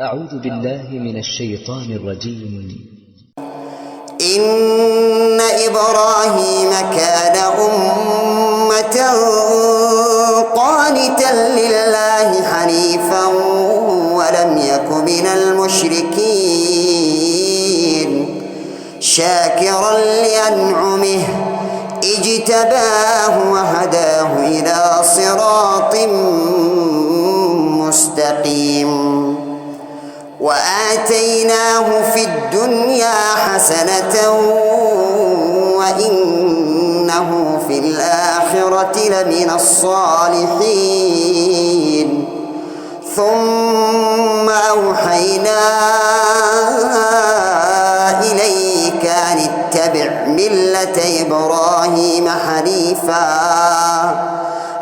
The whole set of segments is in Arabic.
أعوذ بالله من الشيطان الرجيم. إن إبراهيم كان أمة قانتا لله حنيفا ولم يك من المشركين شاكرا لأنعمه اجتباه وهداه إلى صراط مستقيم وآتيناه في الدنيا حسنة وإنه في الآخرة لمن الصالحين ثم أوحينا إليك أن اتبع ملة إبراهيم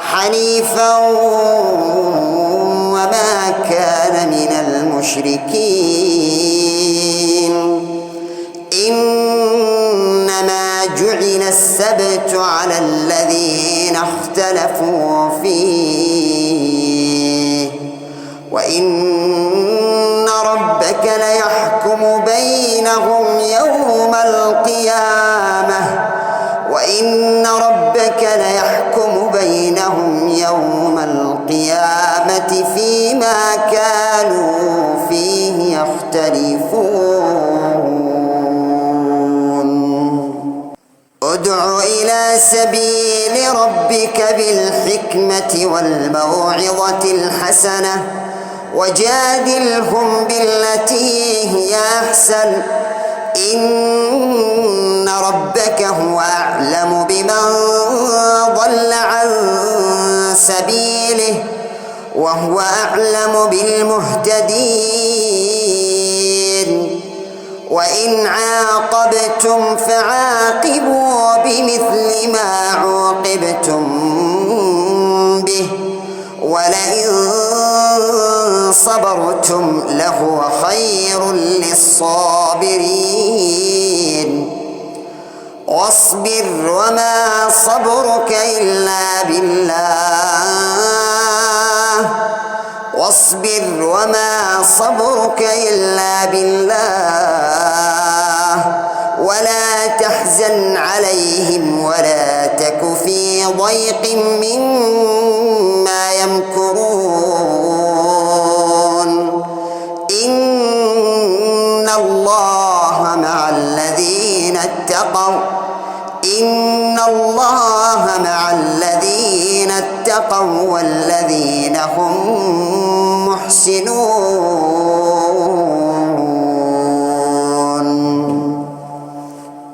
حنيفا وما كان من المشركين إنما جعل السبت على الذين اختلفوا فيه وإن ربك ليحكم بينهم يوم القيامة فيما كانوا فيه يختلفون ادع إلى سبيل ربك بالحكمة والموعظة الحسنة وجادلهم بالتي هي أحسن إن ربك هو أعلم بمن ضل عن سبيله وهو أعلم بالمهتدين وإن عاقبتم فعاقبوا بمثل ما عوقبتم به ولئن صبرتم لهو خير للصابرين واصبر وما صبرك إلا بالله ولا تحزن عليهم ولا تك في ضيق مما يمكرون إن الله مع الذين اتقوا والذين هم محسنون